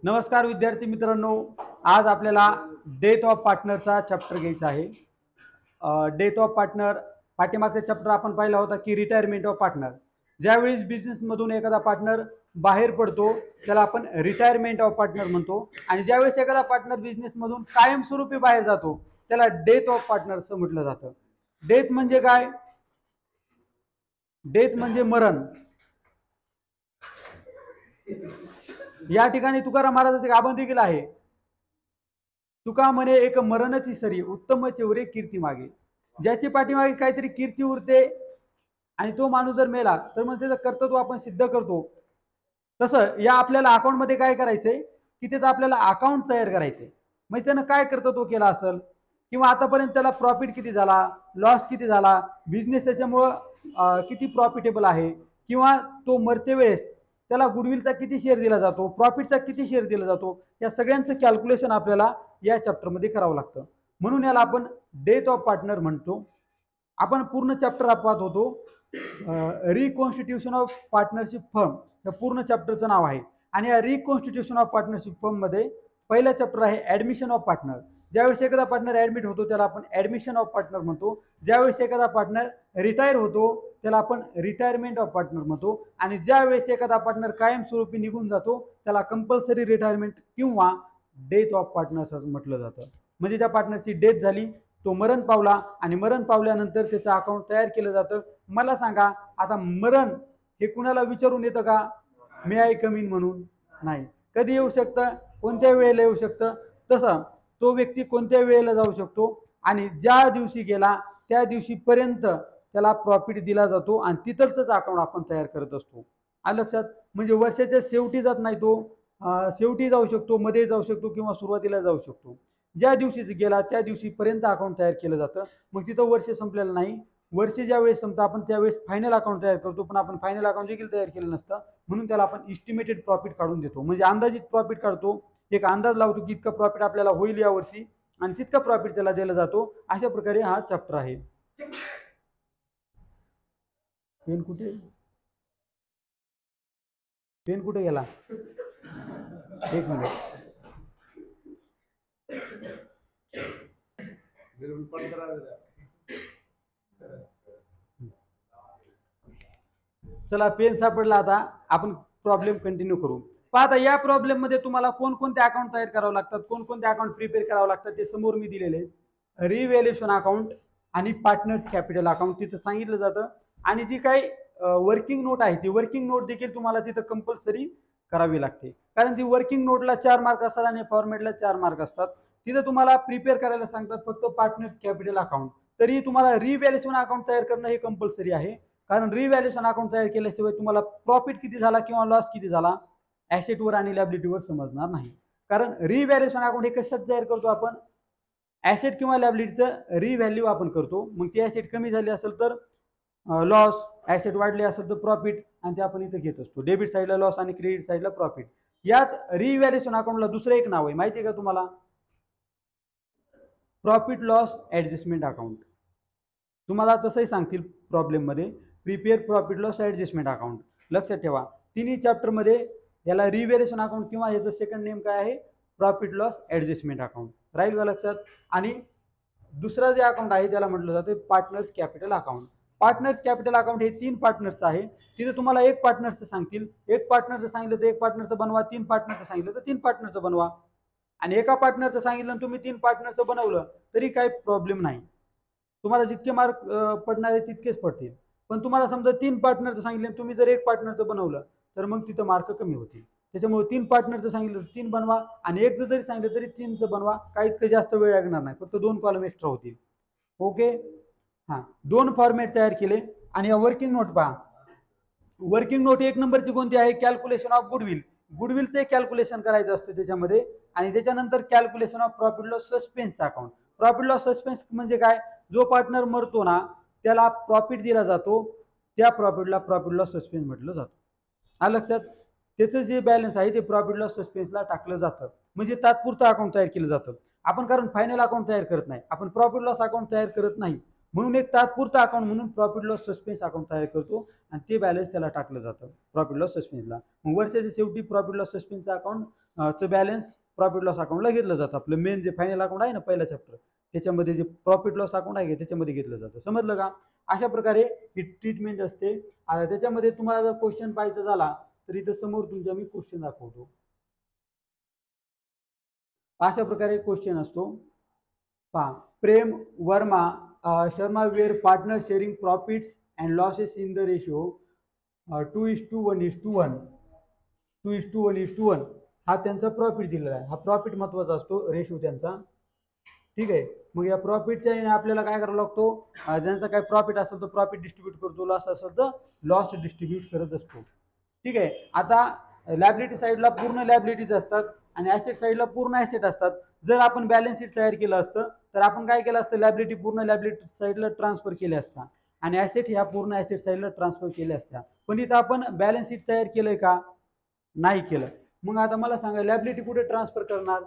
नमस्कार विद्यार्थी मित्रांनो, आज आपल्याला डेथ ऑफ पार्टनरचा चॅप्टर घ्यायचा आहे. डेथ ऑफ पार्टनर पाठीमागचा चॅप्टर आपण पाहिला होता की रिटायरमेंट ऑफ पार्टनर. ज्यावेळेस बिझनेसमधून एखादा पार्टनर बाहेर पडतो त्याला आपण रिटायरमेंट ऑफ पार्टनर म्हणतो, आणि ज्यावेळेस एखादा पार्टनर बिझनेसमधून कायमस्वरूपी बाहेर जातो त्याला डेथ ऑफ पार्टनर असं म्हटलं जातं. डेथ म्हणजे काय? डेथ म्हणजे मरण. या ठिकाणी तुकाराम महाराजांचे गाभण देखील आहे. तुका म्हणे एक मरणची सरी, उत्तम चेवरे कीर्ती मागे. ज्याची पाठीमागे काहीतरी कीर्ती उरते आणि तो माणूस जर मेला तर मग त्याचं कर्तृत्व आपण सिद्ध करतो. तसं या आपल्याला अकाउंटमध्ये काय करायचंय की त्याचं आपल्याला अकाउंट तयार करायचंय. म्हणजे त्यानं काय कर्तृत्व केलं असेल, किंवा आतापर्यंत त्याला प्रॉफिट किती झाला, लॉस किती झाला, बिझनेस त्याच्यामुळं किती प्रॉफिटेबल आहे, किंवा तो मरते वेळेस त्याला गुडविलचा किती शेअर दिला जातो, प्रॉफिटचा किती शेअर दिला जातो, या सगळ्यांचं कॅल्क्युलेशन आपल्याला या चॅप्टरमध्ये करावं लागतं. म्हणून याला आपण डेथ ऑफ पार्टनर म्हणतो. आपण पूर्ण चॅप्टर पाहत होतो रिकॉन्स्टिट्यूशन ऑफ पार्टनरशिप फर्म, या पूर्ण चॅप्टरचं नाव आहे. आणि या रिकॉन्स्टिट्यूशन ऑफ पार्टनरशिप फर्म मध्ये पहिला चॅप्टर आहे ऍडमिशन ऑफ पार्टनर. ज्यावेळेस एखादा पार्टनर ऍडमिट होतो त्याला आपण ऍडमिशन ऑफ पार्टनर म्हणतो. ज्यावेळेस एखादा पार्टनर रिटायर होतो त्याला आपण रिटायरमेंट ऑफ पार्टनर म्हणतो. आणि ज्यावेळेस एखादा पार्टनर कायमस्वरूपी निघून जातो त्याला कंपल्सरी रिटायरमेंट किंवा डेथ ऑफ पार्टनर्स असं म्हटलं जातं. म्हणजे त्या पार्टनरची डेथ झाली, तो मरण पावला, आणि मरण पावल्यानंतर त्याचं अकाउंट तयार केलं जातं. मला सांगा, आता मरण हे कुणाला विचारून येतं का मे आय कम इन म्हणून? नाही. कधी येऊ शकतं, कोणत्या वेळेला येऊ शकतं. तसं तो व्यक्ती कोणत्या वेळेला जाऊ शकतो, आणि ज्या दिवशी गेला त्या दिवशीपर्यंत त्याला प्रॉफिट दिला जातो, आणि तिथलंच अकाउंट आपण तयार करत असतो. आलं लक्षात? म्हणजे वर्षाच्या शेवटी जात नाही तो, शेवटी जाऊ शकतो, मध्ये जाऊ शकतो, किंवा सुरुवातीला जाऊ शकतो. ज्या दिवशी गेला त्या दिवशीपर्यंत अकाउंट तयार केलं जातं. मग तिथं वर्ष संपलेलं नाही. वर्ष ज्या वेळेस संपतं आपण त्यावेळेस फायनल अकाउंट तयार करतो, पण आपण फायनल अकाउंट देखील तयार केलं नसतं. म्हणून त्याला आपण इस्टिमेटेड प्रॉफिट काढून देतो. म्हणजे अंदाजित प्रॉफिट काढतो, एक अंदाज लावतो की इतकं प्रॉफिट आपल्याला होईल या वर्षी, आणि तितका प्रॉफिट त्याला दिला जातो. अशा प्रकारे हा चॅप्टर आहे. पेन कुठे पेन कुठे गेला? एक मिनिट. चला, पेन सापडला. आता आपण प्रॉब्लेम कंटिन्यू करू. पाहता, या प्रॉब्लेम मध्ये तुम्हाला कोणकोणते अकाउंट तयार करावं लागतात, कोणकोणते अकाउंट प्रिपेअर करावं लागतात ते समोर मी दिलेले आहेत. रिव्हॅल्युएशन अकाउंट आणि पार्टनर्स कॅपिटल अकाउंट तिथं सांगितलं जातं. आणि जी काही वर्किंग नोट आहे ती वर्किंग नोट देखील तुम्हाला तिथं कंपल्सरी करावी लागते. कारण ती वर्किंग नोटला 4 मार्क असतात आणि फॉर्मॅटला 4 मार्क असतात. तिथं तुम्हाला प्रिपेअर करायला सांगतात फक्त पार्टनर्स कॅपिटल अकाउंट. तरी तुम्हाला रिव्हॅल्युएशन अकाउंट तयार करणं हे कंपल्सरी आहे. कारण रिव्हॅल्युएशन अकाउंट तयार केल्याशिवाय तुम्हाला प्रॉफिट किती झाला किंवा लॉस किती झाला ऍसेटवर आणि लॅबिलिटीवर समजणार नाही. कारण रिव्हॅल्युएशन अकाउंट हे कशात तयार करतो आपण? ऍसेट किंवा लॅबिलिटीचं रिव्हॅल्यू आपण करतो. मग ती ऍसेट कमी झाली असेल तर लॉस, ऍसेट वाढले असेल तर प्रॉफिट, आणि ते आपण इथं घेत असतो. डेबिट साईडला लॉस आणि क्रेडिट साईडला प्रॉफिट. याच रिव्हॅल्युएशन अकाउंटला दुसरं एक नाव आहे, माहिती आहे का तुम्हाला? Profit loss adjustment account. तुम्हाला तसंही सांगतील प्रॉब्लेममध्ये, prepare profit loss adjustment account. लक्षात ठेवा, तिन्ही चॅप्टरमध्ये याला रिव्हॅल्युएशन अकाउंट किंवा याचं सेकंड नेम काय आहे? Profit loss adjustment account. राहील का लक्षात? आणि दुसरं जे अकाउंट आहे त्याला म्हटलं जातं partners capital account. Partners capital account हे 3 पार्टनर्सचं आहे. तिथे तुम्हाला एक पार्टनरचं सांगतील, एक पार्टनरचं सांगितलं तर एक पार्टनरचं बनवा, 3 पार्टनरचं सांगितलं तर 3 पार्टनरचं बनवा. आणि एका पार्टनरचं सांगितलं तुम्ही 3 पार्टनरचं बनवलं तरी काही प्रॉब्लेम नाही. तुम्हाला जितके मार्क पडणार आहे तितकेच पडतील. पण तुम्हाला समजा 3 पार्टनरचं सांगितलं, तुम्ही जर एक पार्टनरचं बनवलं तर मग तिथं मार्क कमी होतील. त्याच्यामुळे 3 पार्टनरचं सांगितलं तर 3 बनवा, आणि एक जरी सांगितलं तरी 3चं बनवा. काही इतकं जास्त वेळ लागणार नाही, फक्त 2 कॉलम एक्स्ट्रा होतील. ओके. हां, 2 फॉर्मॅट तयार केले. आणि वर्किंग नोट पहा. वर्किंग नोट 1 नंबरची कोणती आहे? Calculation of goodwill. गुडविलचं कॅल्क्युलेशन करायचं असतं त्याच्यामध्ये. आणि त्याच्यानंतर calculation of profit loss suspense account. Profit loss suspense म्हणजे काय? जो पार्टनर मरतो ना त्याला प्रॉफिट दिला जातो, त्या प्रॉफिटला प्रॉफिट लॉस सस्पेन्स म्हटलं जातं. आलं लक्षात? त्याचं जे बॅलन्स आहे ते प्रॉफिट लॉस सस्पेन्सला टाकलं जातं. म्हणजे तात्पुरतं अकाउंट तयार केलं जातं. आपण कारण फायनल अकाउंट तयार करत नाही, आपण प्रॉफिट लॉस अकाउंट तयार करत नाही. म्हणून एक तात्पुरता अकाउंट म्हणून प्रॉफिट लॉस सस्पेन्स अकाउंट तयार करतो आणि ते बॅलन्स त्याला टाकलं जातं प्रॉफिट लॉस सस्पेन्सला. मग वर्षाच्या शेवटी प्रॉफिट लॉस सस्पेन्सचं अकाउंटचं बॅलन्स प्रॉफिट लॉस अकाउंटला घेतलं जातं. आपलं मेन जे फायनल अकाउंट आहे ना पहिला चॅप्टर, त्याच्यामध्ये जे प्रॉफिट लॉस अकाउंट आहे त्याच्यामध्ये घेतलं जातं. समजलं का? अशा प्रकारे ही ट्रीटमेंट असते. आता त्याच्यामध्ये तुम्हाला जर क्वेश्चन पाहायचा झाला तर इथं समोर तुमच्या मी क्वेश्चन दाखवतो. अशा प्रकारे क्वेश्चन असतो पहा. Prem Verma Sharma were partner sharing profits and losses in the ratio 2:1:1 2:1:1 हा त्यांचा प्रॉफिट दिलेला आहे. हा प्रॉफिट महत्वाचा असतो रेशिओ त्यांचा. ठीक आहे. मग या प्रॉफिटच्या याने आपल्याला काय करावं लागतो, ज्यांचा काय प्रॉफिट असेल तर प्रॉफिट डिस्ट्रीब्यूट करतो, लॉस असेल तर लॉस डिस्ट्रीब्यूट करत असतो. ठीक आहे. आता लॅबिलिटी साईडला पूर्ण लॅबिलिटीज असतात आणि ऍसेट साईडला पूर्ण ऍसेट असतात. जर आपण बॅलन्स शीट तयार केलं असतं तर आपण काय केलं असतं, लॅबिलिटी पूर्ण लॅबिलिटी साईडला ट्रान्सफर केल्या असतात आणि ऍसेट ह्या पूर्ण ऍसेट साईडला ट्रान्सफर केल्या असत्या. पण इथं आपण बॅलन्स शीट तयार केलंय का? नाही केलं. मग आता मला सांगा लॅबिलिटी कुठे ट्रान्सफर करणार?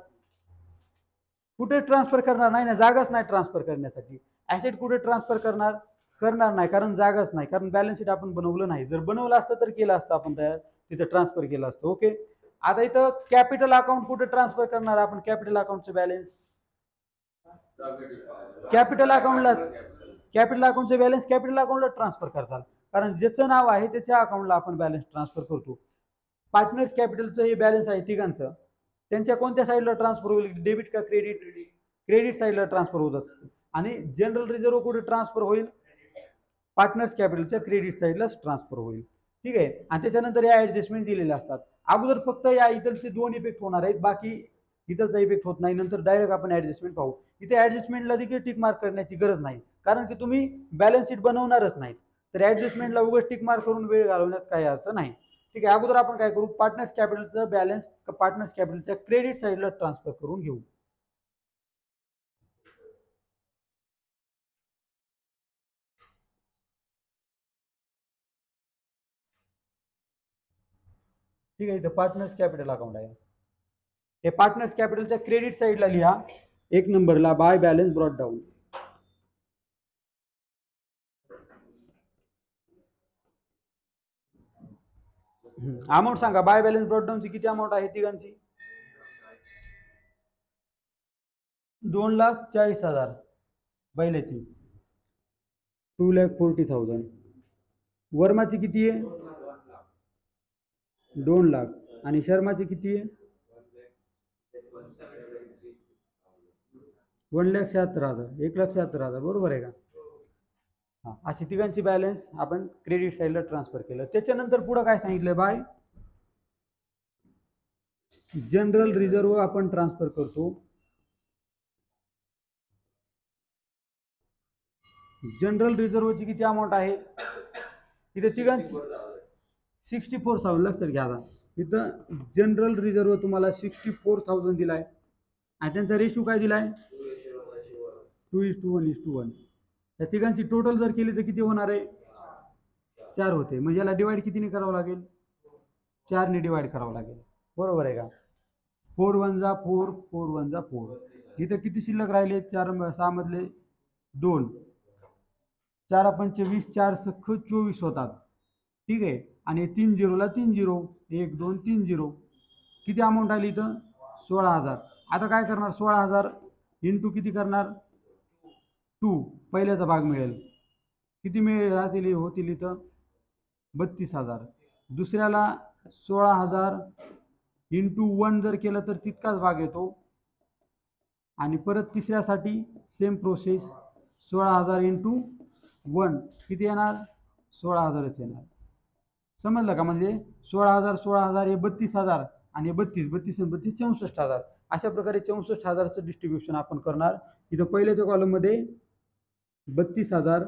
कुठे ट्रान्सफर करणार नाही ना, जागाच नाही ट्रान्सफर करण्यासाठी. ऍसेट कुठे ट्रान्सफर करणार? करणार नाही, कारण जागाच नाही, कारण बॅलन्स शीट आपण बनवलं नाही. जर बनवलं असतं तर केलं असतं आपण तयार, तिथे ट्रान्सफर केलं असतं. ओके. आता इथं कॅपिटल अकाउंट कुठे ट्रान्सफर करणार आपण? कॅपिटल अकाउंटचं बॅलन्स कॅपिटल अकाउंटचे बॅलन्स कॅपिटल अकाउंटला ट्रान्सफर करतात, कारण ज्याचं नाव आहे त्याच्या अकाउंटला आपण बॅलन्स ट्रान्सफर करतो. पार्टनर्स कॅपिटलचं हे बॅलन्स आहे तिघांचं, त्यांच्या कोणत्या साईडला ट्रान्सफर होईल? डेबिट का क्रेडिट? क्रेडिट साईडला ट्रान्सफर होत असतं. आणि जनरल रिझर्व्ह कुठे ट्रान्सफर होईल? पार्टनर्स कॅपिटलच्या क्रेडिट साईडलाच ट्रान्सफर होईल. ठीक आहे. आणि त्याच्यानंतर या ऍडजस्टमेंट दिलेल्या असतात. अगोदर फक्त या इथलचे 2 इफेक्ट होणार आहेत, बाकी इथलचा इफेक्ट होत नाही. नंतर डायरेक्ट आपण ऍडजस्टमेंट पाहू. इथे ऍडजस्टमेंटला देखील टिक मार्क करण्याची गरज नाही, कारण की तुम्ही बॅलन्स शीट बनवणारच नाही. तर ऍडजस्टमेंटला उगाच टिक मार्क करून वेळ घालवण्यात काही अर्थ नाही. ठीक आहे. अगोदर आपण काय करू, पार्टनर्स कॅपिटलचं बॅलन्स पार्टनर्स कॅपिटलच्या क्रेडिट साईडला ट्रान्सफर करून घेऊ. ठीक आहे. इथं पार्टनर्स कॅपिटल अकाउंट आहे. हे पार्टनर्स कॅपिटलच्या क्रेडिट साईडला लिहा 1 नंबरला by balance brought down. Amount सांगा, बाय बॅलन्स ब्रॉट डाऊनची किती अमाऊंट आहे तिघांची? 2,40,000 पहिल्याची, 2,40,000. वर्माची किती आहे? 2 लाख. आणि शर्माची किती आहे? 1,76,000. 1,76,000 बरोबर आहे का? हा, अशी तिघांची बॅलन्स आपण क्रेडिट साईडला ट्रान्सफर केलं. त्याच्यानंतर पुढे काय सांगितलंय? बाय जनरल रिझर्व्ह आपण ट्रान्सफर करतो. जनरल रिझर्व्हची किती अमाऊंट आहे? इथे तिघांची 64,000. लक्षात घ्या. इथं जनरल रिझर्व्ह तुम्हाला 64,000 दिलाय आणि त्यांचा रेशो काय दिलाय? 2:1:1. या तिघांची टोटल जर केली तर किती होणार आहे? 4 होते. म्हणजे याला डिवाइड कितीने करावं लागेल? 4 ने डिवाइड करावं लागेल. बरोबर आहे का? 4 1 जा 4, 4 1 जा 4. इथं किती शिल्लक राहिले? 4 6 मधले 2, 4 पंचे 20, 4 सख्ख 24 होतात. ठीक आहे. आणि 3 झिरोला 3 झिरो, 1 2 3 झिरो. किती अमाऊंट आली इथं? 16,000. आता काय करणार? 16,000 इंटू किती करणार? 2. पहिल्याचा भाग मिळेल. किती मिळेल राहतील? होतील इथं 32,000. दुसऱ्याला 16,000 इंटू 1 जर केलं तर तितकाच भाग येतो. आणि परत तिसऱ्यासाठी सेम प्रोसेस, 16,000 इंटू 1 किती येणार? 16,000च येणार. समजलं का? म्हणजे 16,000 16,000 हे 32,000 आणि 32 32 आणि 32 64,000. अशा प्रकारे 64,000चं डिस्ट्रीब्युशन आपण करणार. इथं पहिल्याच्या कॉलममध्ये 32,000,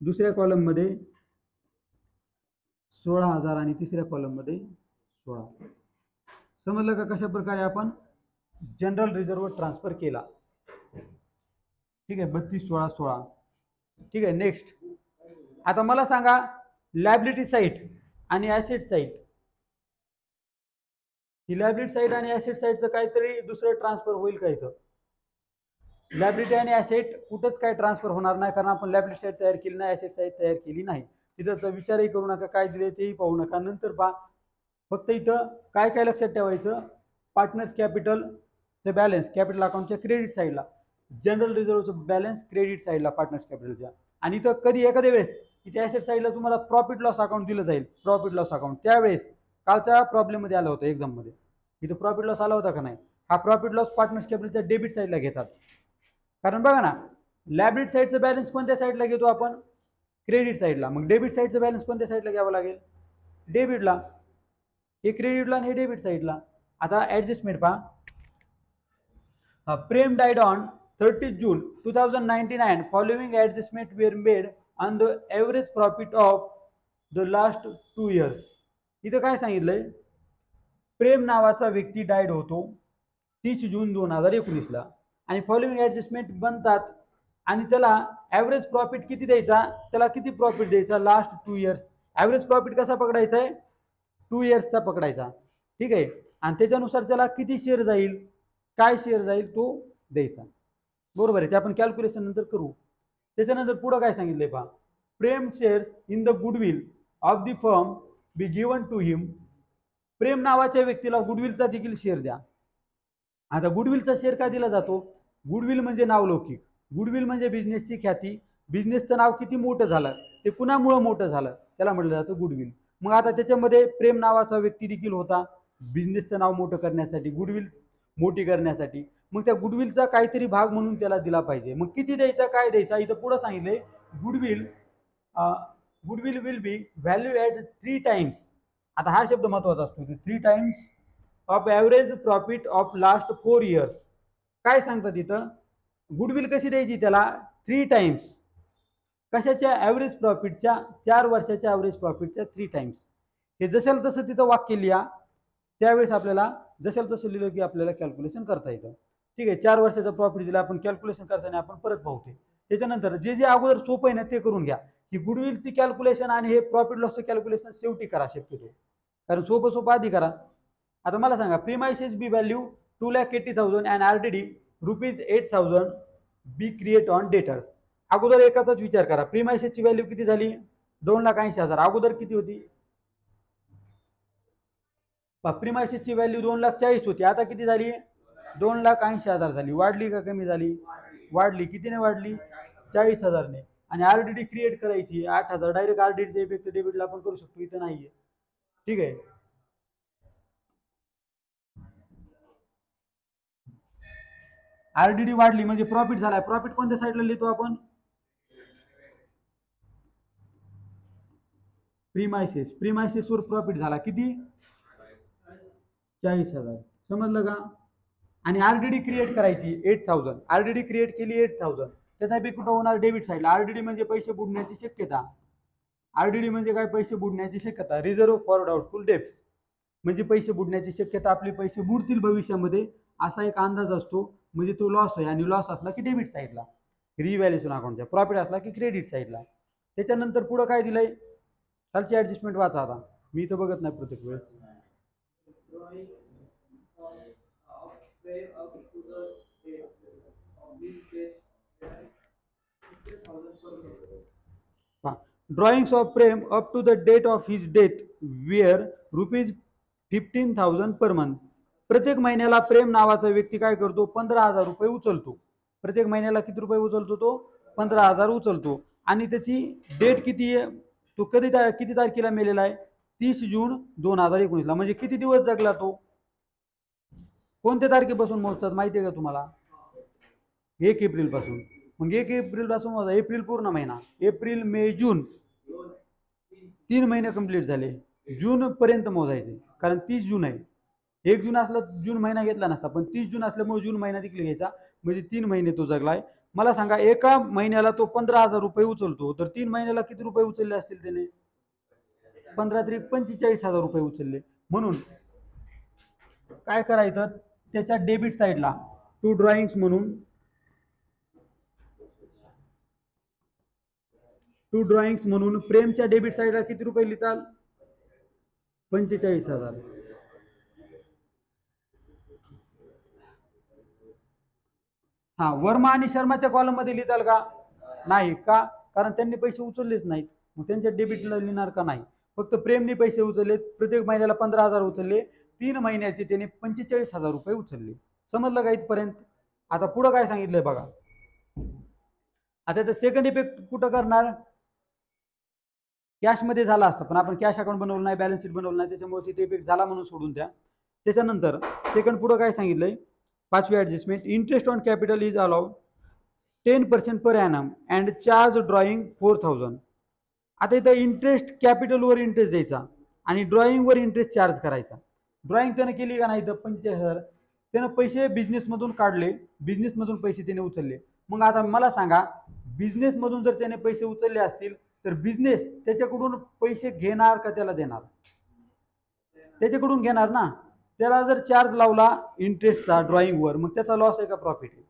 दुसऱ्या कॉलममध्ये 16,000 आणि तिसऱ्या कॉलममध्ये 16. समजलं का कशा प्रकारे आपण जनरल रिझर्व्ह ट्रान्सफर केला? ठीक आहे. 32 16 16. ठीक आहे. नेक्स्ट आता मला सांगा लायबिलिटी साईड आणि ऍसेट साईड. ही लायबिलिटी साईड आणि ऍसेट साईडचं काहीतरी दुसरं ट्रान्सफर होईल का इथं? लायबिलिटी आणि ॲसेट कुठंच काय ट्रान्सफर होणार नाही, कारण आपण लायबिलिटी साईड तयार केली नाही, ॲसेट साईड तयार केली नाही. तिथं विचारही करू नका, काय दिले तेही पाहू नका, नंतर पहा. फक्त इथं काय काय लक्षात ठेवायचं, पार्टनर्स कॅपिटलचं बॅलन्स कॅपिटल अकाउंटच्या क्रेडिट साईडला, जनरल रिझर्वचं बॅलन्स क्रेडिट साईडला पार्टनर्स कॅपिटलच्या. आणि इथं कधी एखाद्या वेळेस इथे ॲसेट साईडला तुम्हाला प्रॉफिट लॉस अकाउंट दिलं जाईल, प्रॉफिट लॉस अकाउंट. त्यावेळेस कालच्या प्रॉब्लेममध्ये आलं होतं एक्झाममध्ये, इथं प्रॉफिट लॉस आला होता का नाही, हा प्रॉफिट लॉस पार्टनर्स कॅपिटलच्या डेबिट साईडला घेतात. कारण बघा ना, लायबिलिटी साईडचं बॅलन्स कोणत्या साईडला घेतो आपण, क्रेडिट साईडला. मग डेबिट साईडचं बॅलन्स कोणत्या साईडला घ्यावं लागेल, डेबिटला. हे क्रेडिटला आणि हे डेबिट साईडला. आता ऍडजस्टमेंट पहा. प्रेम died on 30 June 2099. Following adjustment were made on the average profit of the last 2 years. इथं काय सांगितलंय, प्रेम नावाचा व्यक्ती डायड होतो 30 जून 2019ला, आणि फॉलोइंग ऍडजस्टमेंट बनतात, आणि त्याला ॲव्हरेज प्रॉफिट किती द्यायचा, त्याला किती प्रॉफिट द्यायचा लास्ट 2 इयर्स. ॲव्हरेज प्रॉफिट कसा पकडायचा आहे, 2 इयर्सचा पकडायचा. ठीक आहे. आणि त्याच्यानुसार त्याला किती शेअर जाईल, काय शेअर जाईल तो द्यायचा. बरोबर आहे, ते आपण कॅल्क्युलेशन नंतर करू. त्याच्यानंतर पुढं काय सांगितलंय पहा, Prem shares in the goodwill of the firm be given to him. Prem नावाच्या व्यक्तीला गुडविलचा देखील शेअर द्या. आता गुडविलचा शेअर काय दिला जातो, गुडविल म्हणजे नावलौकिक, गुडविल म्हणजे बिझनेसची ख्याती, बिझनेसचं नाव किती मोठं झालं, ते कुणामुळं मोठं झालं, त्याला म्हटलं जातं गुडविल. मग आता त्याच्यामध्ये प्रेम नावाचा व्यक्ती देखील होता, बिझनेसचं नाव मोठं करण्यासाठी, गुडविल मोठी करण्यासाठी. मग त्या गुडविलचा काहीतरी भाग म्हणून त्याला दिला पाहिजे. मग किती द्यायचा, काय द्यायचा, इथं पुढं सांगितलंय, goodwill goodwill will be value at 3 times. आता हा शब्द महत्वाचा असतो, 3 times of average profit of last 4 years. काय सांगतात इथं, गुडविल कशी द्यायची त्याला, 3 times कशाच्या, ॲव्हरेज प्रॉफिटच्या, 4 वर्षाच्या ॲव्हरेज प्रॉफिटच्या 3 times. हे जशाला तसं तिथं वाक्य लिहा, त्यावेळेस आपल्याला जशाला तसं लिहिलं की आपल्याला कॅल्क्युलेशन करता येतं. ठीक आहे. 4 वर्षाचा प्रॉफिट दिला, आपण कॅल्क्युलेशन करताना आपण परत पाहतोय. त्याच्यानंतर जे जे अगोदर सोपं आहे ना ते करून घ्या, की गुडविलची कॅल्क्युलेशन आणि हे प्रॉफिट लॉसचं कॅल्क्युलेशन शेवटी करा शक्यतो, कारण सोपं आधी करा. आता मला सांगा, premises be value 2,80,000 and RDD ₹8,000 be create on debtors. अगोदर एकाचाच विचार करा, प्रीमाइसेसची व्हॅल्यू किती झाली, 2,80,000. अगोदर किती होती, प्रीमाइसेसची व्हॅल्यू 2,40,000 होती, आता किती झाली, 2,80,000 झाली. वाढली का कमी झाली, वाढली. कितीने वाढली, 40,000ने. आणि आरडीडी क्रिएट करायची 8,000. डायरेक्ट आरडीडीचा इफेक्ट डेबिटला आपण करू शकतो, इथं नाहीये. ठीक आहे. आरडीडी वाढली म्हणजे प्रॉफिट झालाय. प्रॉफिट कोणत्या साईडला लिहितो आपण, प्रीमाइसेस वर प्रॉफिट झाला किती, 40,000. समजलं का. आणि आरडीडी क्रिएट करायची 8,000. आरडीडी क्रिएट केली 8,000. त्याचा इफेक्ट कुठं होणार, डेबिट साईडला. आरडीडी म्हणजे पैसे बुडण्याची शक्यता. आरडीडी म्हणजे काय, पैसे बुडण्याची शक्यता. रिझर्व्ह फॉर डाऊटफुल डेब्ट्स म्हणजे पैसे बुडण्याची शक्यता, आपले पैसे बुडतील भविष्यामध्ये असा एक अंदाज असतो. म्हणजे तो लॉस आहे, आणि लॉस असला की डेबिट साईडला, रिव्हॅल्युएशन अकाउंटच्या. प्रॉफिट असला की क्रेडिट साईडला. त्याच्यानंतर पुढं काय दिलंय, खालची ऍडजस्टमेंट वाचा. आता मी इथं बघत नाही प्रत्येक वेळेस. Drawings of Prem up to the date of his death were ₹15,000 per month. प्रत्येक महिन्याला प्रेम नावाचा व्यक्ती काय करतो, 15,000 रुपये उचलतो. प्रत्येक महिन्याला किती रुपये उचलतो तो, 15,000 उचलतो. आणि त्याची डेट किती आहे, तो किती तारखेला मेलेला आहे, 30 जून 2019ला. म्हणजे किती दिवस जगला तो, कोणत्या तारखेपासून मोजतात माहिती आहे का तुम्हाला, 1 एप्रिल पासून. मग 1 एप्रिल पासून मोजा, एप्रिल पूर्ण महिना, एप्रिल मे जून 3 महिने कंप्लीट झाले. जून पर्यंत मोजायचे, कारण 30 जून आहे. 1 जून असला जून महिना घेतला नसता, पण 30 जून असल्यामुळे जून महिना देखील घ्यायचा. म्हणजे 3 महिने तो जगलाय. मला सांगा, एका महिन्याला तो 15,000 रुपये उचलतो, तर 3 महिन्याला किती रुपये उचलले असतील त्याने, 15 तरी 45,000 रुपये उचलले. म्हणून काय करायचं, त्याच्या डेबिट साईडला टू ड्रॉइंग्स म्हणून प्रेमच्या डेबिट साईडला किती रुपये लिहिताल, 45,000. हा, वर्मा आणि शर्माच्या कॉलम मध्ये लिहिताल का? नाही का? कारण त्यांनी पैसे उचललेच नाहीत, मग त्यांच्या डेबिटला लिहिणार का? नाही. फक्त प्रेमने पैसे उचलले, प्रत्येक महिन्याला 15,000 उचलले, 3 महिन्याचे त्याने 45,000 रुपये उचलले. समजलं का इथपर्यंत? आता पुढं काय सांगितलंय बघा. आता त्याचा सेकंड इफेक्ट कुठं करणार? कॅशमध्ये झाला असता, पण आपण कॅश अकाउंट बनवलं नाही, बॅलन्स शीट बनवलं नाही, त्याच्यामुळे तिथे इफेक्ट झाला म्हणून सोडून द्या. त्याच्यानंतर सेकंड पुढं काय सांगितलंय? 5वी adjustment, interest on capital is allowed 10% per annum and charge drawing 4,000. आता इथं इंटरेस्ट, कॅपिटलवर इंटरेस्ट द्यायचा आणि ड्रॉइंगवर इंटरेस्ट चार्ज करायचा. ड्रॉइंग त्यानं केली का नाही? तर 45,000 त्यानं पैसे बिझनेसमधून काढले, बिझनेसमधून पैसे त्याने उचलले. मग आता मला सांगा, बिझनेसमधून जर त्याने पैसे उचलले असतील तर बिझनेस त्याच्याकडून पैसे घेणार का त्याला देणार? त्याच्याकडून घेणार ना. त्याला जर चार्ज लावला इंटरेस्टचा ड्रॉइंगवर, मग त्याचा लॉस आहे का प्रॉफिट आहे?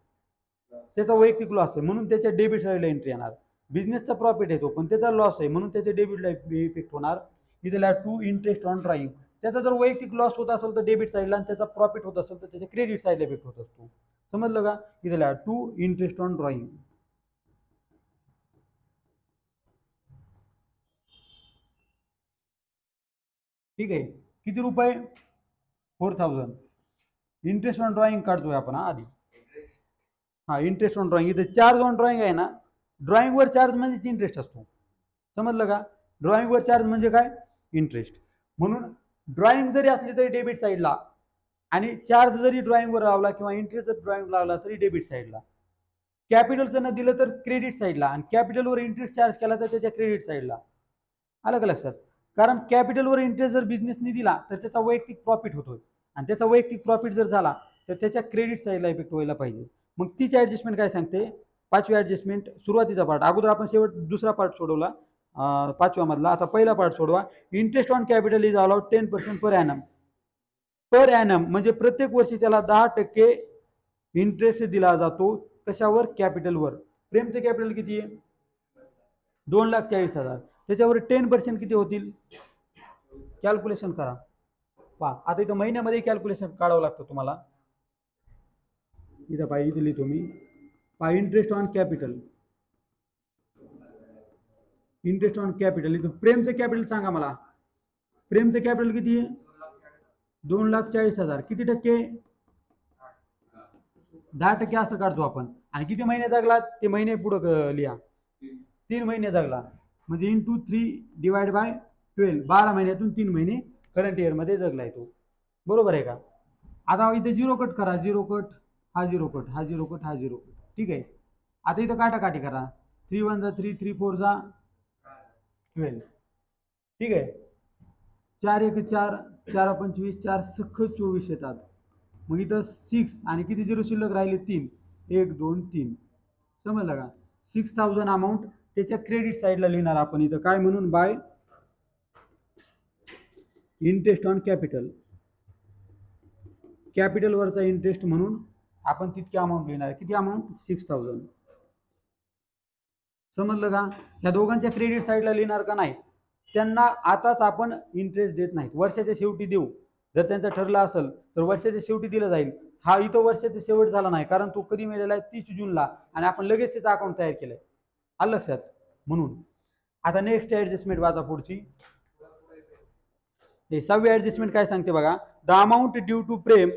त्याचा वैयक्तिक लॉस आहे, म्हणून त्याच्या डेबिट साईडला एंट्री येणार. बिझनेसचा प्रॉफिट आहे तो, पण त्याचा लॉस आहे म्हणून त्याच्या डेबिटला इफेक्ट होणार. इथला टू इंटरेस्ट ऑन ड्रॉइंग. त्याचा जर वैयक्तिक लॉस होत असेल तर डेबिट साईडला, आणि त्याचा प्रॉफिट होत असेल तर त्याच्या क्रेडिट साईडला इफेक्ट होत असतो. समजलं का? इथला टू इंटरेस्ट ऑन ड्रॉइंग. ठीक आहे. किती रुपये? 4,000. इंटरेस्ट ऑन ड्रॉइंग काढतोय आपण आधी. हा, इंटरेस्ट ऑन ड्रॉइंग. इथे चार्ज ऑन ड्रॉइंग आहे ना, ड्रॉइंगवर चार्ज म्हणजे इंटरेस्ट असतो. समजलं का? ड्रॉइंगवर चार्ज म्हणजे काय? इंटरेस्ट. म्हणून ड्रॉइंग जरी असली तरी डेबिट साईडला, आणि चार्ज जरी ड्रॉइंगवर लावला किंवा इंटरेस्ट जर ड्रॉइंग लावला तरी डेबिट साईडला. कॅपिटलचं न दिलं तर क्रेडिट साईडला, आणि कॅपिटलवर इंटरेस्ट चार्ज केला तर त्याच्या क्रेडिट साईडला. आलं का लक्षात? कारण कॅपिटलवर इंटरेस्ट जर बिझनेसने दिला तर त्याचा वैयक्तिक प्रॉफिट होतोय, आणि त्याचा वैयक्तिक प्रॉफिट जर झाला तर त्याच्या क्रेडिट साईडला इफेक्ट व्हायला पाहिजे. मग तीच ऍडजस्टमेंट काय सांगते? 5वी ऍडजस्टमेंट, सुरुवातीचा पार्ट. अगोदर आपण शेवट दुसरा पार्ट सोडवला 5व्या मधला. आता पहिला पार्ट सोडवा. Interest on capital is allowed 10% per annum. Per annum म्हणजे प्रत्येक वर्षी त्याला 10% इंटरेस्ट दिला जातो. कशावर? कॅपिटलवर. प्रेमचं कॅपिटल किती आहे? 2,40,000. त्याच्यावर 10% किती होतील? कॅल्क्युलेशन करा. पहा, आता इथं महिन्यामध्ये कॅल्क्युलेशन काढावं लागतं तुम्हाला. इथं पाहिजे, इथे लिहितो मी. पहा, interest on capital, interest on capital. इथं प्रेमचं कॅपिटल सांगा मला. प्रेमचं कॅपिटल किती आहे? 2,40,000. किती टक्के? 10% असं काढतो आपण. आणि किती महिने जगला ते महिने पुढं लिहा. 3 महिने जगला म्हणजे इंटू 3 डिवाइड बाय 12. 12 महिन्यातून 3 महिने करंट इयरमध्ये जगलाय तो. बरोबर आहे का? आता इथे झिरो कट करा. झिरो कट, हा झिरो कट, हा झिरो कट, हा झिरो कट. ठीक आहे. आता इथं काटाकाटी करा. 3 1 जा 3, 3 4 जा 12. ठीक आहे. 4 1 4, 4 25, 4 सख 24 येतात. मग इथं 6 आणि किती झिरो शिल्लक राहिले? 3. 1 2 3. समजलं का? 6,000 अमाऊंट त्याच्या क्रेडिट साईडला लिहिणार आपण इथं काय म्हणून? By interest on capital. कॅपिटलवरचा इंटरेस्ट म्हणून आपण तितकी अमाऊंट लिहिणार. किती अमाऊंट? 6,000. समजलं का? ह्या दोघांच्या क्रेडिट साईडला लिहिणार का? नाही. त्यांना आताच आपण इंटरेस्ट देत नाहीत, वर्षाच्या शेवटी देऊ. जर त्यांचं ठरलं असेल तर वर्षाच्या शेवटी दिलं जाईल. हा इथं वर्षाचा शेवट झाला नाही, कारण तो कधी मिळालेला आहे? 30 जूनला, आणि आपण लगेच त्याचं अकाउंट तयार केलंय. आलं लक्षात? म्हणून आता नेक्स्ट ऍडजस्टमेंट वाचा पुढची. 6वी ऍडजस्टमेंट काय सांगते बघा. The amount due to Prem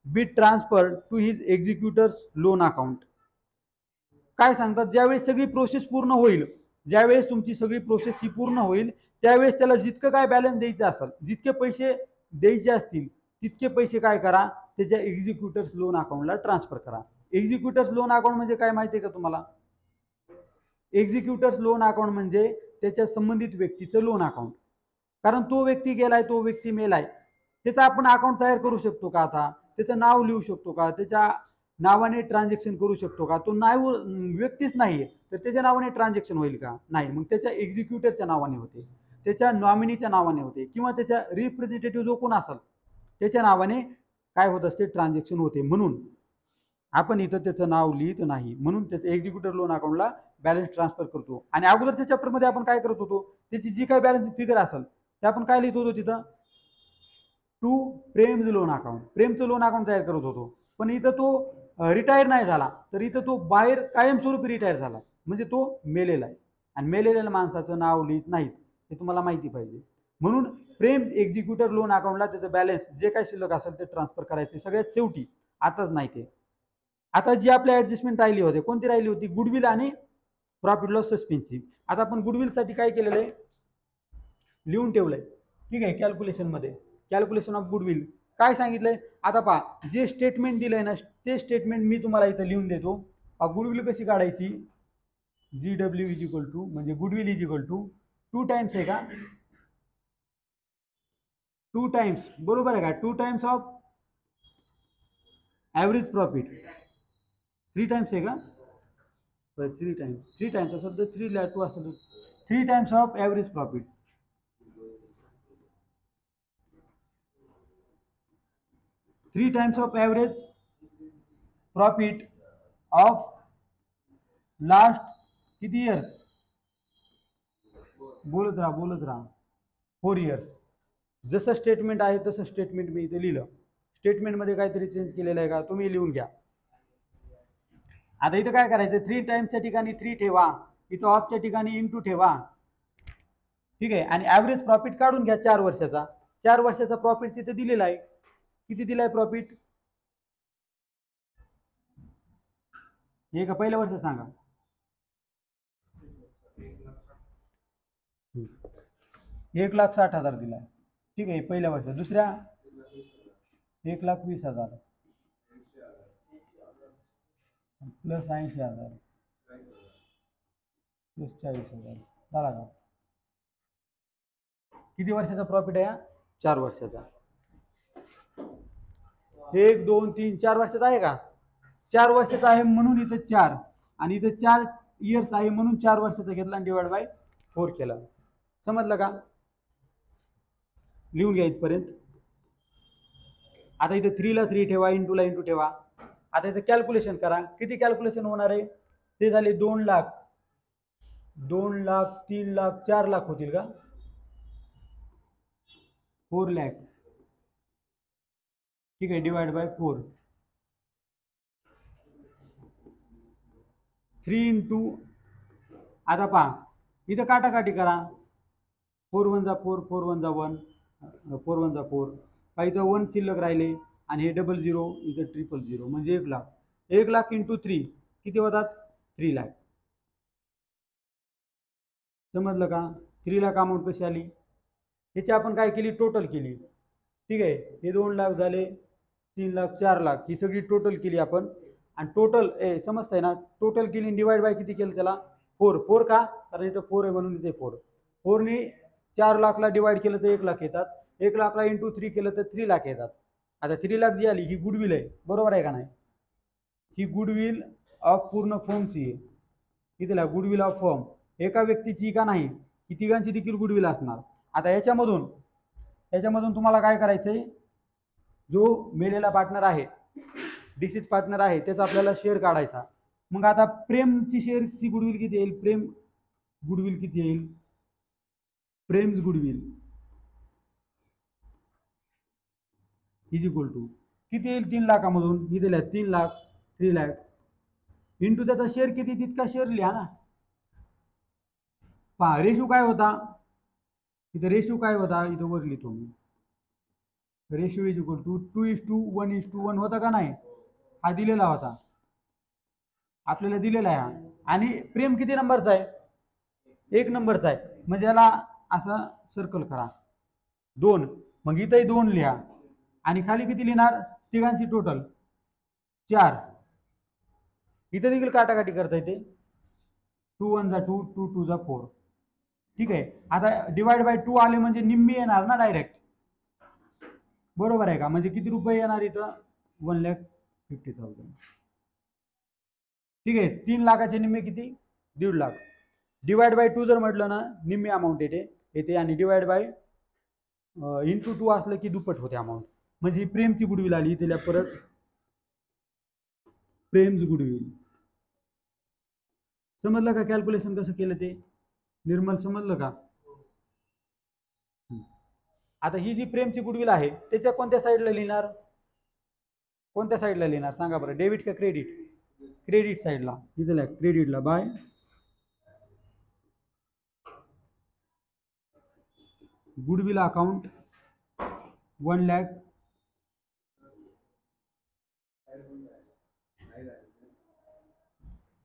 be transfer to his executors loan account. काय सांगतात? ज्यावेळेस सगळी प्रोसेस पूर्ण होईल, ज्यावेळेस तुमची सगळी प्रोसेस ही पूर्ण होईल, त्यावेळेस त्याला जितकं काय बॅलन्स द्यायचं असेल, जितके पैसे द्यायचे असतील तितके पैसे काय करा? त्याच्या एक्झिक्युटर्स लोन अकाउंटला ट्रान्सफर करा. एक्झिक्युटर्स लोन अकाउंट म्हणजे काय माहिती आहे का तुम्हाला? एक्झिक्युटर्स लोन अकाउंट म्हणजे त्याच्या संबंधित व्यक्तीचं लोन अकाउंट. कारण तो व्यक्ती गेलाय, तो व्यक्ती मेलाय, त्याचं आपण अकाउंट तयार करू शकतो का? आता त्याचं नाव लिहू शकतो का? त्याच्या नावाने ट्रान्झॅक्शन करू शकतो का? तो नाव व्यक्तीच नाहीये तर त्याच्या नावाने ट्रान्झॅक्शन होईल का? नाही. मग त्याच्या एक्झिक्युटरच्या नावाने होते, त्याच्या नॉमिनीच्या नावाने होते, किंवा त्याच्या रिप्रेझेंटेटिव्ह जो कोण असेल त्याच्या नावाने काय होत असते? ट्रान्झॅक्शन होते. म्हणून आपण इथं त्याचं नाव लिहित नाही, म्हणून त्याचं एक्झिक्युटर लोन अकाउंटला बॅलन्स ट्रान्सफर करतो. आणि अगोदरच्या चॅप्टरमध्ये आपण काय करत होतो? त्याची जी काही बॅलन्स फिगर असेल ते आपण काय लिहित होतो तिथं? टू प्रेमचं लोन अकाउंट. प्रेमचं लोन अकाउंट तयार करत होतो. पण इथं तो रिटायर नाही झाला तर इथं तो बाहेर कायमस्वरूपी रिटायर झाला, म्हणजे तो मेलेला आहे. आणि मेलेल्या माणसाचं नाव लिहित नाहीत, हे तुम्हाला माहिती पाहिजे. म्हणून प्रेम एक्झिक्युटर लोन अकाउंटला त्याचं बॅलन्स जे काही शिल्लक असेल ते ट्रान्सफर करायचे सगळ्यात शेवटी, आताच नाही ते. आता जी आपल्या ऍडजस्टमेंट राहिली होती कोणती राहिली होती? गुडविल आणि प्रॉफिट लॉस सस्पेन्सची. आता आपण गुडविलसाठी काय केलेलं आहे? लिहून ठेवलंय. ठीक आहे, कॅल्क्युलेशन मध्ये कॅल्क्युलेशन ऑफ गुडविल काय सांगितलंय? आता पहा, जे स्टेटमेंट दिलंय ना ते स्टेटमेंट मी तुम्हाला इथं लिहून देतो. गुडविल कशी काढायची? GW इज इक्वल टू, म्हणजे goodwill is equal to 2 times आहे का? 2 टाइम्स, बरोबर आहे का? 2 times of average profit. 3 times आहे का? 3 टाइम्स असेल तर 3 ला 2 असेल 3 times of average profit. 3 times of average profit of last किती इयर्स? बोलत राहा 4 इयर्स. जसं स्टेटमेंट आहे तसं स्टेटमेंट मी इथे लिहिलं. स्टेटमेंटमध्ये काहीतरी चेंज केलेलं आहे का? तुम्ही लिहून घ्या. आता इथं काय करायचं? 3 टाइम्सच्या ठिकाणी 3 ठेवा, इथं ऑफच्या ठिकाणी इंटू ठेवा. ठीक आहे, आणि ॲव्हरेज प्रॉफिट काढून घ्या 4 वर्षाचा. 4 वर्षाचा प्रॉफिट तिथे दिलेला आहे. किती दिलाय प्रॉफिट? हे का पहिल्या वर्ष सांगा? 1,60,000 दिलाय. ठीक आहे, पहिल्या वर्ष. दुसऱ्या 1,20,000 प्लस 80,000 प्लस 40,000 झाला का? किती वर्षाचा प्रॉफिट आहे? 4 वर्षाचा. 1 2 3 4 वर्षाचा आहे का? 4 वर्षाचा आहे म्हणून इथं 4, आणि इथं 4 इयर्स आहे म्हणून 4 वर्षाचा घेतला आणि डिवाइड बाय 4 केला. समजलं का? लिहून घ्या इथपर्यंत. आता इथे 3 ला 3 ठेवा, इंटू ला इंटू ठेवा. आता इथं कॅल्क्युलेशन करा. किती कॅल्क्युलेशन होणार आहे? ते झाले 2 लाख, 2 लाख, 3 लाख, 4 लाख होतील का? 4 लाख. ठीक आहे, डिवाइड बाय 4. 3 इंटू, आता पहा इथं काटाकाटी करा. 4 1 जा 4, 4 1 जा 1, 4 1 जा 4. का इथं 1 शिल्लक राहिले आणि हे 00, इथं 000, म्हणजे 1 लाख. 1 लाख इंटू 3 किती होतात? 3 लाख. समजलं का? 3 लाख अमाऊंट कशी आली? याची आपण काय केली? टोटल केली. ठीक आहे, हे 2 लाख झाले, 3 लाख, 4 लाख, ही सगळी टोटल केली आपण. आणि टोटल समजतंय ना? टोटल केली, डिवाइड बाय किती केलं त्याला? 4. 4 का? कारण इथं 4 आहे म्हणून इथे 4. 4ने 4 लाखला डिवाइड केलं तर 1 लाख येतात. 1 लाखला इंटू 3 केलं तर 3 लाख येतात. आता 3 लाख जी आली ही गुडविल आहे, बरोबर आहे का नाही? ही गुडविल ऑफ पूर्ण फर्मची आहे. कितीला? Goodwill of firm. एका व्यक्तीची का नाही, ही तिघांची देखील गुडविल असणार. आता याच्यामधून तुम्हाला काय करायचंय? जो मेलेला पार्टनर आहे, डिसीज पार्टनर आहे, त्याचा आपल्याला शेअर काढायचा. मग आता प्रेमची शेअरची गुडविल किती येईल? प्रेम गुडविल किती येईल? Prem's goodwill is equal to किती येईल? 3 लाखामधून ही दिल्या 3 लाख, 3 लाख इंटू त्याचा शेअर किती तितका शेअर लिहा ना. पहा रेशो काय होता? इथं रेशो काय होता? इथं वर लिहितो मी. रेशो इज इक्वल टू 2:1:1 होता का नाही? हा दिलेला होता, आपल्याला दिलेला आहे. आणि प्रेम किती नंबरचा आहे? 1 नंबरचा आहे, म्हणजे याला असं सर्कल करा 2. मग इथंही 2 लिहा, आणि खाली किती लिहिणार? तिघांची टोटल 4. इथं देखील काटाकाटी करता येते. 2 1 जा 2, 2 2 जा 4. ठीक आहे, आता डिवाइड बाय 2 आले म्हणजे निम्मी येणार ना डायरेक्ट, बरोबर आहे का? म्हणजे किती रुपये येणार इथं? 1,50,000. ठीक आहे, 3 लाखाचे निम्मे किती? 1.5 लाख. डिवाइड बाय 2 जर म्हटलं ना, निम्मी अमाऊंट येते, आणि डिवाइड बाय इंटू 2 असलं की दुप्पट होते अमाऊंट. म्हणजे ही प्रेमची गुडविल आली त्याला परत. प्रेम्स गुडविल. समजलं का कॅल्क्युलेशन कसं केलं ते? निर्मल समजलं का? आता ही जी प्रेमची गुडविल आहे त्याच्या कोणत्या साईडला लिहिणार? कोणत्या साईडला लिहिणार सांगा बरं, डेबिट का क्रेडिट? क्रेडिट साईडला इथं लिहा, क्रेडिटला बाय गुडविल अकाउंट 1,00,000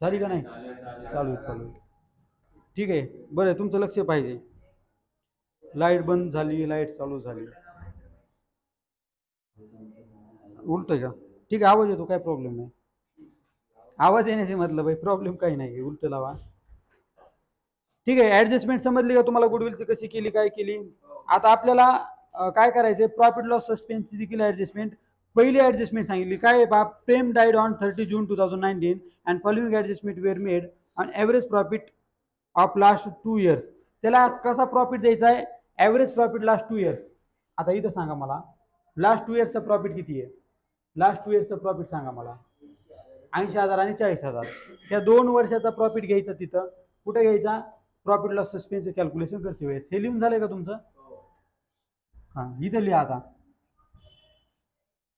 झाली का नाही? चालू आहे. ठीक आहे, बरं तुमचं लक्ष पाहिजे. लाईट बंद झाली, लाईट चालू झाली. उलट का? ठीक आहे, आवाज येतो, काय प्रॉब्लेम नाही. आवाज येण्याचे मतलब आहे, प्रॉब्लेम काही नाही, उलट लावा. ठीक आहे, ऍडजस्टमेंट समजली का तुम्हाला गुडविलची कशी केली, काय केली? आता आपल्याला काय करायचंय, प्रॉफिट लॉस सस्पेन्सची केली ऍडजस्टमेंट. पहिली ऍडजस्टमेंट सांगितली काय बाप, Prem died on 30 June 2019 and following adjustment were made on average profit of last 2 years. त्याला कसा प्रॉफिट द्यायचा आहे? Average profit last 2 years. आता इथं सांगा मला, लास्ट 2 yearsचा प्रॉफिट किती आहे? लास्ट 2 yearsचं प्रॉफिट सांगा मला. 80,000 आणि 40,000. या 2 वर्षाचा प्रॉफिट घ्यायचा. तिथं कुठे घ्यायचा? प्रॉफिट लॉस सस्पेन्सचं कॅल्क्युलेशन करते वेळेस. हे लिहून झालंय का तुमचं? हां, इथं लिहा आता.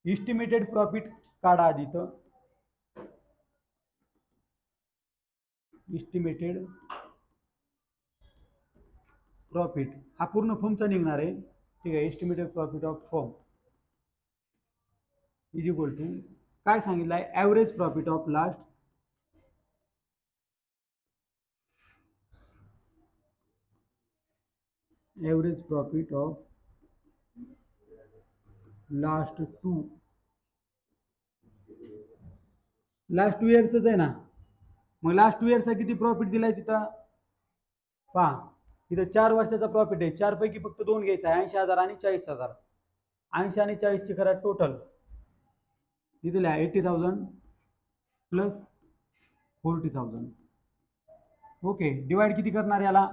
इस्टिमेटेड प्रॉफिट काढा आधी. इथं इस्टिमेटेड प्रॉफिट हा पूर्ण फर्मचा निघणार आहे. ठीक आहे, estimated profit of firm is equal to काय सांगितलं आहे? Average profit of last average profit of last 2 इयर्सच आहे ना. मग लास्ट 2 इयर्सचा किती प्रॉफिट दिलाय तिथं पहा. इथं 4 वर्षाचा प्रॉफिट आहे. 4 पैकी फक्त 2 घ्यायचा आहे, 80,000 आणि 40,000. 80 आणि 40ची करा टोटल. इथे लिहा 80,000 प्लस 40,000. ओके, डिवाइड किती करणार याला?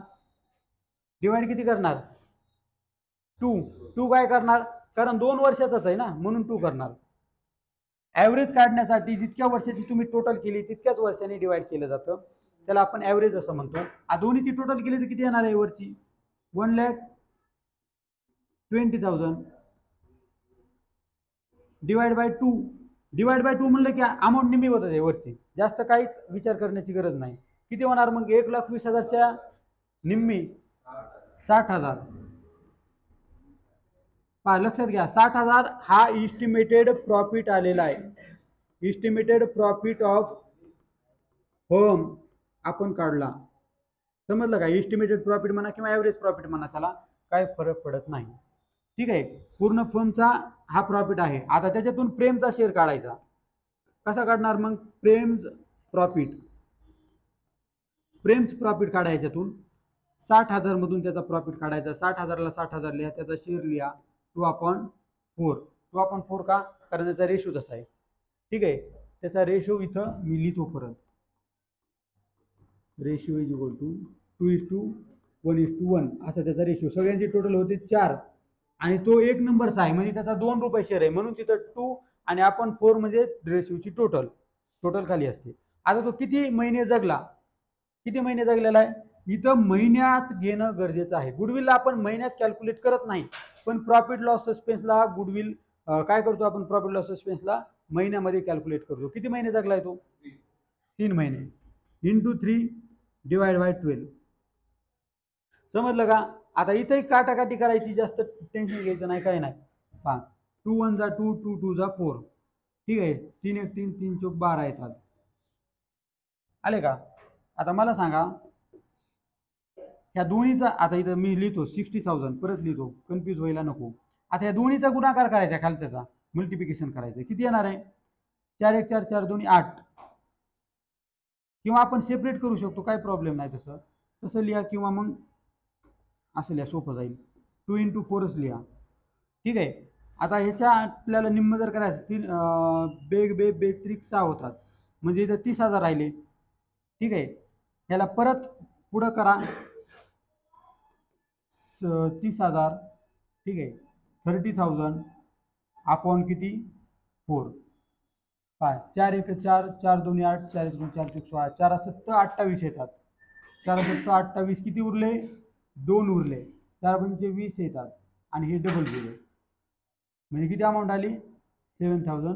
डिवाइड किती करणार? 2 काय करणार? कारण 2 वर्षाचाच आहे ना, म्हणून 2 करणार. ॲव्हरेज काढण्यासाठी जितक्या वर्षाची तुम्ही टोटल केली तितक्याच वर्षांनी डिवाइड केलं जातं. त्याला आपण ॲव्हरेज असं म्हणतो. दोन्हीची टोटल केली तर किती येणार आहे वरची? 1,20,000 डिवाइड बाय 2. डिवाइड बाय 2 म्हणलं की अमाऊंट निम्मी होत आहे वरची, जास्त काहीच विचार करण्याची गरज नाही. किती होणार मग? 1,20,000च्या निम्मी 60,000. पहा लक्षात घ्या, 60,000 हा इस्टिमेटेड प्रॉफिट आलेला आहे. इस्टिमेटेड प्रॉफिट ऑफ फर्म आपण काढला. समजलं का? इस्टिमेटेड प्रॉफिट म्हणा किंवा ॲव्हरेज प्रॉफिट म्हणा, त्याला काय फरक पडत नाही. ठीक आहे, पूर्ण फर्मचा हा प्रॉफिट आहे. आता त्याच्यातून प्रेमचा शेअर काढायचा. कसा काढणार मग? प्रेम्स प्रॉफिट काढायच्यातून 60,000 मधून त्याचा प्रॉफिट काढायचा. 60,000ला 60,000 लिहा, त्याचा शेअर लिहा 2/4. 2/4 का? कारण त्याचा रेशो तसा आहे. ठीक आहे, त्याचा रेशो इथं मी लिहितो परत. रेशिओ इज इक्वल टू 2:1:1 असा त्याचा रेशिओ. सगळ्यांची टोटल होते 4 आणि तो 1 नंबरचा आहे म्हणजे त्याचा 2 रुपये शेअर आहे, म्हणून तिथं 2 आणि आपण 4 म्हणजे रेशिओची टोटल खाली असते. आता तो किती महिने जगला? किती महिने जगलेला आहे? इथं महिन्यात घेणं गरजेचं आहे. गुडविलला आपण महिन्यात कॅल्क्युलेट करत नाही, पण प्रॉफिट लॉस सस्पेन्सला गुडविल काय करतो आपण? प्रॉफिट लॉस सस्पेन्सला महिन्यामध्ये कॅल्क्युलेट करतो. किती महिने जगलाय तो? 3 महिने. Into 3 divide by 12. समजलं का? आता इथंही काटाकाटी करायची, जास्त टेन्शन घ्यायचं नाही, काय नाही. पहा 2 1 जा 2, 2 2 जा 4. ठीक आहे, 3 1 3 3 चौक 12 येतात. आले का? आता मला सांगा ह्या दोन्हीचा, आता इथं मी लिहितो 60,000 परत लिहितो, कन्फ्यूज व्हायला नको. आता या दोन्हीचा गुणाकार करायचा, खालच्याचा मल्टिप्लिकेशन करायचं. किती येणार आहे? 4 1 4 4 2 8. किंवा आपण सेपरेट करू शकतो, काही प्रॉब्लेम नाही. तसं लिहा किंवा मग असं लिहा, सोपं जाईल. 2 × 4च लिहा. ठीक आहे, आता ह्याच्या आपल्याला निम्म जर करायचं, 3 बेग 6 होतात म्हणजे इथं 30,000 राहिले. ठीक आहे, ह्याला परत पुढं करा 30,000. ठीक आहे, 30,000 अपॉन किती? 4. 4 1 4 4 2 8 4 1 4 16 4 7 28 येतात. 4 7 28 किती उरले? 2 उरले. 4 पंचे 20 येतात आणि हे डबल गेले म्हणजे किती अमाऊंट आली? 7,000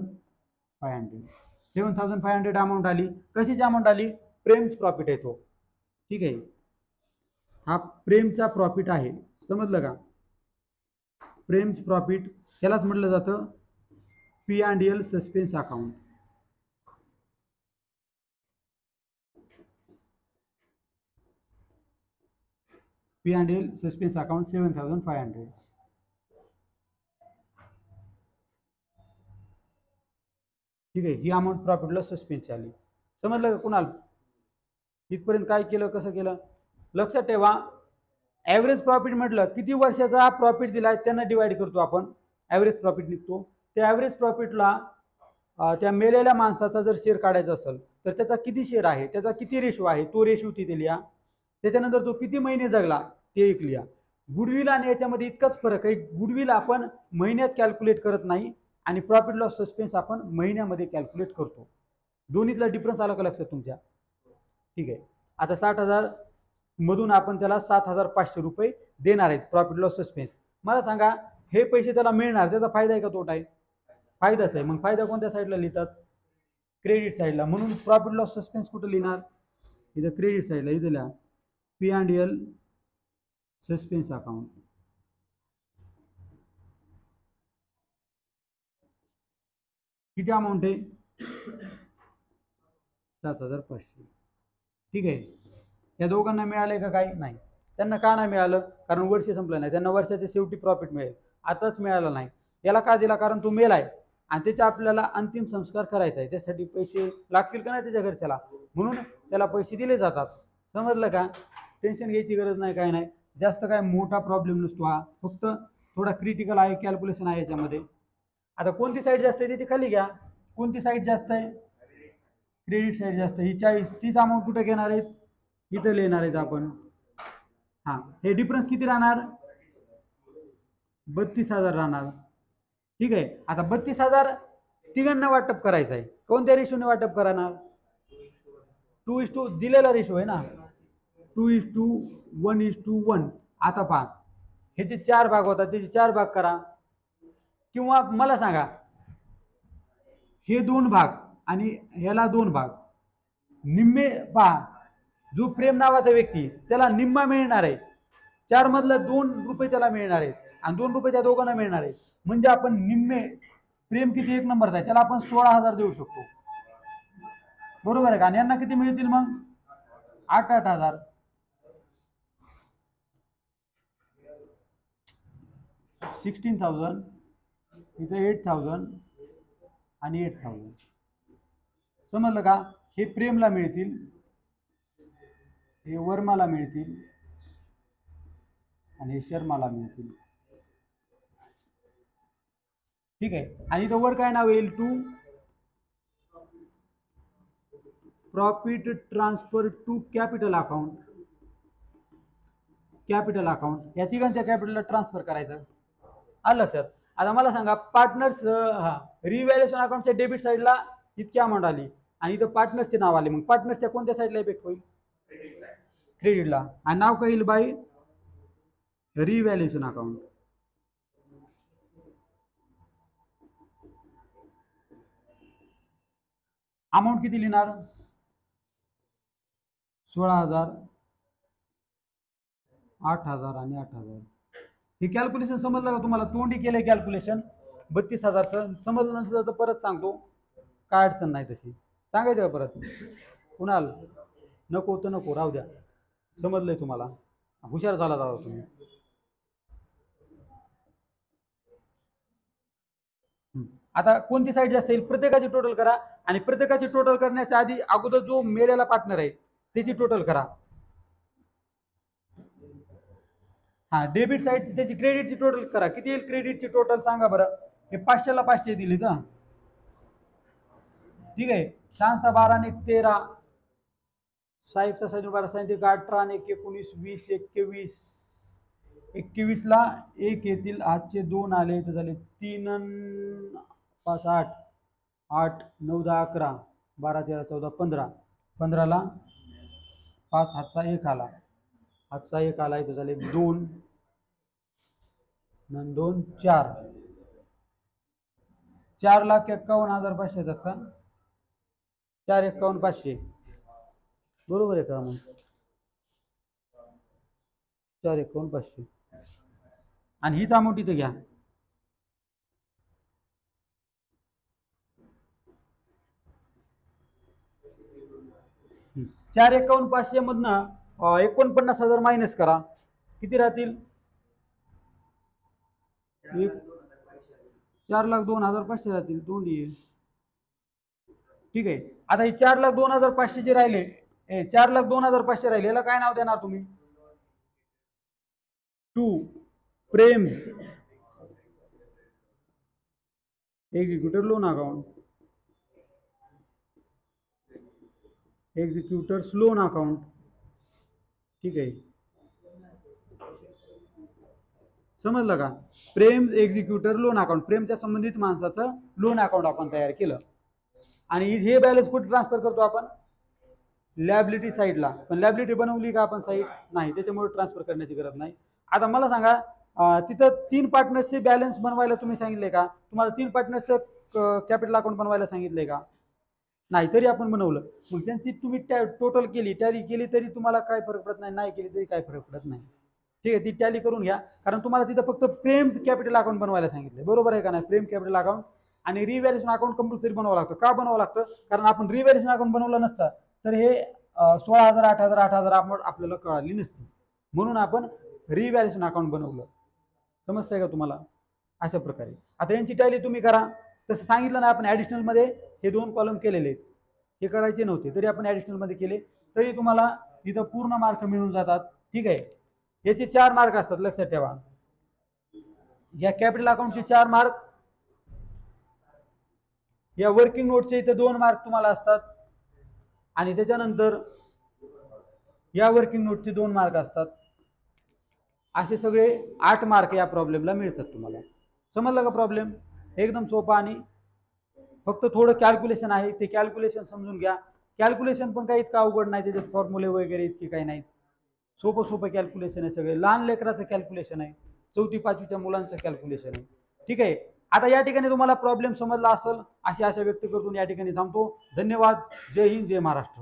500, 7500 अमाऊंट आली. कशाची अमाऊंट आली? प्रेम्स प्रॉफिट आहे तो. ठीक आहे, हा प्रेमचा प्रॉफिट आहे, समजलं का? प्रेम्स प्रॉफिट त्यालाच म्हटलं जातं P&L suspense account. P&L suspense account 7500. ठीक आहे, ही अमाऊंट प्रॉफिट लॉस सस्पेन्सची आली. समजलं का कुणाल? इथपर्यंत काय केलं, कसं केलं? लक्षात ठेवा, ॲव्हरेज प्रॉफिट म्हटलं किती वर्षाचा प्रॉफिट दिलाय त्यांना डिवाइड करतो आपण, ॲव्हरेज प्रॉफिट निघतो. त्या ॲव्हरेज प्रॉफिटला त्या मेलेल्या माणसाचा जर शेअर काढायचा असेल तर त्याचा किती शेअर आहे, त्याचा किती रेशो आहे, तो रेशो तिथे लिहा. त्याच्यानंतर तो किती महिने जगला ते एक लिहा. गुडविल आणि याच्यामध्ये इतकाच फरक आहे, गुडविल आपण महिन्यात कॅल्क्युलेट करत नाही आणि प्रॉफिट लॉस सस्पेन्स आपण महिन्यामध्ये कॅल्क्युलेट करतो. दोन्हीतला डिफरन्स आला का लक्षात तुमच्या? ठीक आहे, आता 60,000 मधून आपण त्याला 7,500 रुपये देणार आहेत प्रॉफिट लॉस सस्पेन्स. मला सांगा, हे पैसे त्याला मिळणार, त्याचा फायदा आहे का तोटा आहे? फायदाच आहे. मग फायदा कोणत्या साईडला लिहितात? क्रेडिट साईडला. म्हणून प्रॉफिट लॉस सस्पेन्स कुठं लिहिणार? इथं क्रेडिट साईडला. इथं लिहा P&L सस्पेन्स अकाउंट. किती अमाऊंट आहे? 7,500. ठीक आहे, या दोघांना मिळाले का? काही नाही. त्यांना का नाही मिळालं? कारण वर्ष संपलं नाही, त्यांना वर्षाच्या शेवटी प्रॉफिट मिळेल, आताच मिळाला नाही. याला का दिला? कारण तो मेल आहे आणि त्याचा आपल्याला अंतिम संस्कार करायचा आहे, त्यासाठी पैसे लागतील का नाही त्याच्या घरच्याला, म्हणून त्याला पैसे दिले जातात. समजलं का? टेन्शन घ्यायची गरज नाही, काय नाही. जास्त काय मोठा प्रॉब्लेम नसतो हा, फक्त थोडा क्रिटिकल आहे, कॅल्क्युलेशन आहे याच्यामध्ये. आता कोणती साईड जास्त आहे ते खाली घ्या. कोणती साईड जास्त आहे? क्रेडिट साईड जास्त. ही 40-30 अमाऊंट कुठे घेणार आहेत? इथं लिहिणार आहेत आपण. हा, हे डिफरन्स किती राहणार? 32,000 राहणार. ठीक आहे, आता 32,000 तिघांना वाटप करायचं आहे. कोणत्या रेशोने वाटप करणार? 2:1 दिलेला रेशो आहे ना, 2:1:1. आता पहा, हे जे 4 भाग होतात त्याचे 4 भाग करा. किंवा मला सांगा, हे 2 भाग आणि ह्याला 2 भाग, निम्मे पहा. जो प्रेम नावाचा व्यक्ती, त्याला निम्मा मिळणार आहे. 4 मधलं 2 रुपये त्याला मिळणार आहेत आणि 2 रुपये त्या दोघांना मिळणार आहेत. म्हणजे आपण निम्मे, प्रेम किती एक नंबरचा आहे, त्याला आपण 16,000 देऊ शकतो. बरोबर आहे का? आणि यांना किती मिळतील मग? 8,000. 16,000, इथे 8,000 आणि 8,000. समजलं का? हे प्रेमला मिळतील, हे वर्माला मिळतील आणि हे शर्माला मिळतील. ठीक आहे, आणि इथं वर काय नाव येईल? To profit transfer to capital account. Capital account या तिघांच्या कॅपिटलला ट्रान्सफर करायचं. आलं लक्षात? आता मला सांगा, पार्टनर्स, हा, रिव्हॅल्युएशन अकाउंटच्या डेबिट साईडला इतकी अमाऊंट आली आणि इथं पार्टनर्सचे नाव आले, मग पार्टनर्सच्या कोणत्या साईडला इफेक्ट होईल? क्रेडिटला. आणि नाव काय येईल? Bye revaluation account. अमाऊंट किती लिहिणार? 16,000, 8,000 आणि 8,000. हे कॅल्क्युलेशन समजलं का तुम्हाला? तोंडी केलंय कॅल्क्युलेशन 32,000चं. समजलं नसलं तर परत सांगतो, काय अडचण नाही तशी. सांगायचं का परत? कुणाल नको तर नको, राहू द्या. समजलंय तुम्हाला? हुशार झाला दादा तुम्ही. आता कोणती साईड जास्त येईल? प्रत्येकाची टोटल करा आणि प्रत्येकाची टोटल करण्याच्या आधी अगोदर जो मेलेला पार्टनर आहे त्याची टोटल करा. हा, डेबिट साईडची त्याची क्रेडिटची टोटल करा. किती येईल क्रेडिटची टोटल सांगा बरं? हे 500ला 500 दिली का? ठीक आहे, 6 12 आणि 13, 6 1 6 12 37 18 आणि 19 20 21. 21ला 1 येतील, आजचे 2 आले तर झाले 3 5 8 8 9 10 11 12 13 14 15. 15ला 5 हातचा 1 आला, हातचा 1 आला इथं झाले 2 2 4 4,51,500 येतात का? 4,51,500 बरोबर आहे का? मग 4,51,500 आणि हीच अमाऊंट इथे घ्या. 4,51,500 मधनं 49,000 मायनस करा, किती राहतील? 4,02,500 राहतील. दोन येईल. ठीक आहे. आता हे 4,02,500 जे राहिले, 4,02,500 राहिले, याला काय नाव देणार तुम्ही? To Prem executor loan account, executors loan account. ठीक आहे, समजलं का? प्रेम एक्झिक्युटर लोन अकाउंट, प्रेमच्या संबंधित माणसाचं लोन अकाउंट आपण तयार केलं. आणि हे बॅलन्स कुठे ट्रान्सफर करतो आपण? लॅबिलिटी साईडला. पण लॅबिलिटी बनवली का आपण साईड? नाही, त्याच्यामुळे ट्रान्सफर करण्याची गरज नाही. आता मला सांगा, तिथं 3 पार्टनर्सचे बॅलन्स बनवायला तुम्ही सांगितले का? तुम्हाला 3 पार्टनर्सचं कॅपिटल अकाउंट बनवायला सांगितलंय का? नाही, तरी आपण बनवलं. मग त्यांची तुम्ही टोटल केली, टॅली केली, तरी तुम्हाला काय फरक पडत नाही, नाही केली तरी काय फरक पडत नाही. ठीक आहे, ती टॅली करून घ्या. कारण तुम्हाला तिथं फक्त प्रेम कॅपिटल अकाउंट बनवायला सांगितलं, बरोबर आहे का नाही? प्रेम कॅपिटल अकाउंट आणि रिव्हॅल्युएशन अकाउंट कंपल्सरी बनवावं लागतं. का बनवावं लागतं? कारण आपण रिव्हॅल्युएशन अकाउंट बनवलं नसतं तर हे 16,000 8,000 8,000 अमाऊंट आपल्याला कळाली नसती. म्हणून आपण रिव्हॅल्युएशन अकाउंट बनवलं. समजतंय का तुम्हाला? अशा प्रकारे आता यांची टॅली तुम्ही करा. तसं सांगितलं ना आपण, ऍडिशनल मध्ये हे 2 कॉलम केलेले आहेत, हे करायचे नव्हते तरी आपण ऍडिशनल मध्ये केले, तरी तुम्हाला इथं पूर्ण मार्क मिळून जातात. ठीक आहे, याचे 4 मार्क असतात, लक्षात ठेवा. या कॅपिटल अकाउंटचे 4 मार्क, या वर्किंग नोटचे इथे 2 मार्क तुम्हाला असतात, आणि त्याच्यानंतर या वर्किंग नोटचे 2 मार्क असतात. असे सगळे 8 मार्क या प्रॉब्लेमला मिळतात तुम्हाला. समजलं का प्रॉब्लेम? एकदम सोपा आणि फक्त थोडं कॅल्क्युलेशन आहे, ते कॅल्क्युलेशन समजून घ्या. कॅल्क्युलेशन पण काही इतकं अवघड नाही, त्याच्यात फॉर्म्युले वगैरे इतके काही नाहीत. सोपं कॅल्क्युलेशन आहे, सगळे लहान लेकराचं कॅल्क्युलेशन आहे, 4थी 5वीच्या मुलांचं कॅल्क्युलेशन आहे. ठीक आहे, आता या ठिकाणी तुम्हाला प्रॉब्लेम समजला असेल अशी आशा व्यक्त करून या ठिकाणी थांबतो. धन्यवाद. जय हिंद, जय महाराष्ट्र.